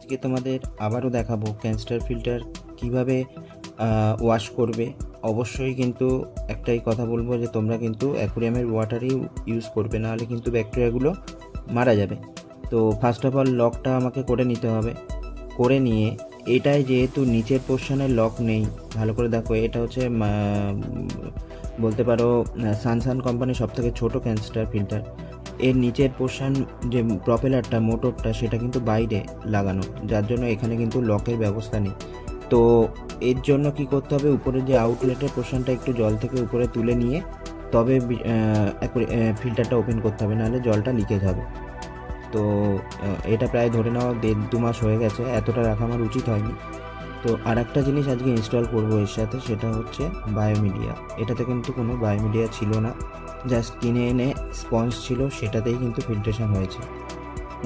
আজকে তোমাদের আবারও দেখাবো ক্যানস্টার ফিল্টার কিভাবে ওয়াশ করবে। অবশ্যই কিন্তু একটাই কথা বলবো যে তোমরা কিন্তু অ্যাকুরিয়ামের ওয়াটারই ইউজ করবে, নাহলে কিন্তু ব্যাকটেরিয়াগুলো মারা যাবে। তো ফার্স্ট অফ অল লকটা আমাকে করে নিতে হবে। করে নিয়ে এটাই যেহেতু নিচের পোর্শনে লক নেই, ভালো করে দেখো, এটা হচ্ছে বলতে পারো সানসান কোম্পানির সবথেকে ছোটো ক্যানস্টার ফিল্টার। এর নিচের পোর্শন যে প্রপেলারটা মোটরটা সেটা কিন্তু বাইরে লাগানো, যার জন্য এখানে কিন্তু লকের ব্যবস্থা নেই। তো এর জন্য কি করতে হবে, উপরে যে আউটলেটের পোর্শনটা একটু জল থেকে উপরে তুলে নিয়ে তবে ফিল্টারটা ওপেন করতে হবে, নাহলে জলটা লিকেজ হবে। তো এটা প্রায় ধরে নাও 1.5-2 মাস হয়ে গেছে, এতটা রাখা আমার উচিত হয়নি। তো আর একটা জিনিস আজকে ইনস্টল করবো এর সাথে, সেটা হচ্ছে বায়োমিডিয়া। এটাতে কিন্তু কোনো বায়োমিডিয়া ছিল না, জাস্ট কিনে এনে স্পঞ্জ ছিল, সেটাতেই কিন্তু ফিল্ট্রেশন হয়েছে।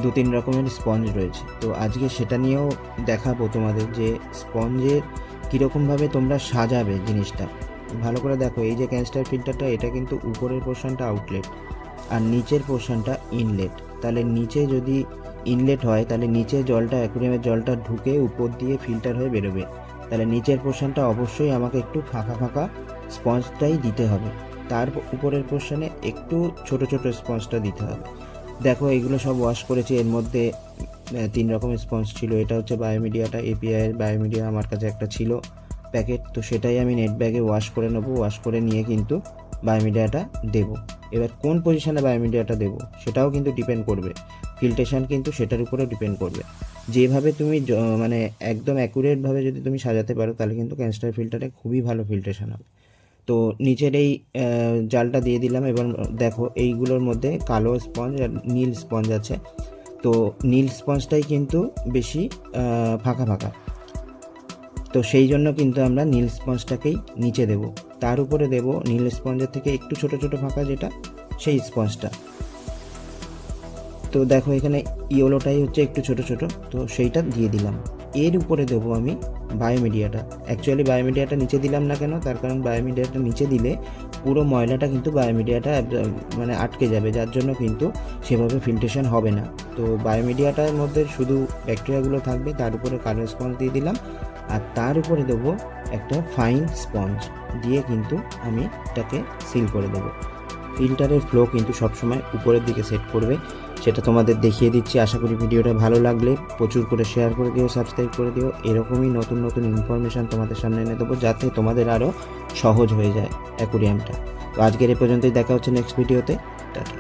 2-3 রকমের স্পঞ্জ রয়েছে। তো আজকে সেটা নিয়েও দেখাবো তোমাদের যে স্পঞ্জের কীরকমভাবে তোমরা সাজাবে জিনিসটা। ভালো করে দেখো, এই যে ক্যানস্টার ফিল্টারটা, এটা কিন্তু উপরের পোর্শনটা আউটলেট আর নিচের পোর্শনটা ইনলেট। তাহলে নিচে যদি ইনলেট হয় তাহলে নিচে জলটা, অ্যাকুরিয়ামের জলটা ঢুকে উপর দিয়ে ফিল্টার হয়ে বেরোবে। তাহলে নিচের পোর্শনটা অবশ্যই আমাকে একটু ফাঁকা ফাঁকা স্পঞ্জটাই দিতে হবে, তার উপরের পোর্শনে একটু ছোট ছোট স্পঞ্জটা দিতে হবে। দেখো এইগুলো সব ওয়াশ করেছি, এর মধ্যে 3 রকমের স্পঞ্জ ছিল। এটা হচ্ছে বায়োমিডিয়াটা, এপিআইয়ের বায়োমিডিয়া আমার কাছে একটা ছিল প্যাকেট, তো সেটাই আমি নেট ব্যাগে ওয়াশ করে নেবো। ওয়াশ করে নিয়ে কিন্তু বায়োমিডিয়াটা দেবো। এবার কোন পজিশনে বায়োমিডিয়াটা দেবো সেটাও কিন্তু ডিপেন্ড করবে, ফিল্ট্রেশন কিন্তু সেটার উপরে ডিপেন্ড করবে। যেভাবে তুমি মানে একদম অ্যাকুরেটভাবে যদি তুমি সাজাতে পারো, তাহলে কিন্তু ক্যানস্টার ফিল্টারে খুবই ভালো ফিল্ট্রেশন হবে। তো নিচের এই জালটা দিয়ে দিলাম। এবার দেখো এইগুলোর মধ্যে কালো স্পঞ্জ আর নীল স্পঞ্জ আছে। তো নীল স্পঞ্জটাই কিন্তু বেশি ফাঁকা ফাঁকা, তো সেই জন্য কিন্তু আমরা নীল স্পঞ্জটাকেই নিচে দেব। তার উপরে দেব নীল স্পঞ্জের থেকে একটু ছোট ছোট ফাঁকা যেটা, সেই স্পঞ্জটা। তো দেখো এখানে ইয়েলোটাই হচ্ছে একটু ছোট ছোট, তো সেইটা দিয়ে দিলাম। এর উপরে দেবো আমি বায়োমিডিয়াটা। অ্যাকচুয়ালি বায়োমিডিয়াটা নিচে দিলাম না কেন, তার কারণ বায়োমিডিয়াটা নিচে দিলে পুরো ময়লাটা কিন্তু বায়োমিডিয়াটা মানে আটকে যাবে, যার জন্য কিন্তু সেভাবে ফিল্ট্রেশন হবে না। তো বায়োমিডিয়াটার মধ্যে শুধু ব্যাকটেরিয়াগুলো থাকবে। তার উপরে কালো স্পঞ্জ দিয়ে দিলাম, আর তার উপরে দেবো একটা ফাইন স্পঞ্জ দিয়ে কিন্তু আমি এটাকে সিল করে দেবো। ফিল্টারের ফ্লো কিন্তু সবসময় উপরের দিকে সেট করবে, সেটা তোমাদের দেখিয়ে দিচ্ছি। আশা করি ভিডিওটা ভালো লাগলে প্রচুর করে শেয়ার করে দিও, সাবস্ক্রাইব করে দিও। এরকমই নতুন নতুন ইনফরমেশান তোমাদের সামনে এনে দেবো, যাতে তোমাদের আরও সহজ হয়ে যায় অ্যাকুরিয়ামটা। তো আজকের এ পর্যন্তই, দেখা হচ্ছে নেক্সট ভিডিওতে। টাটা।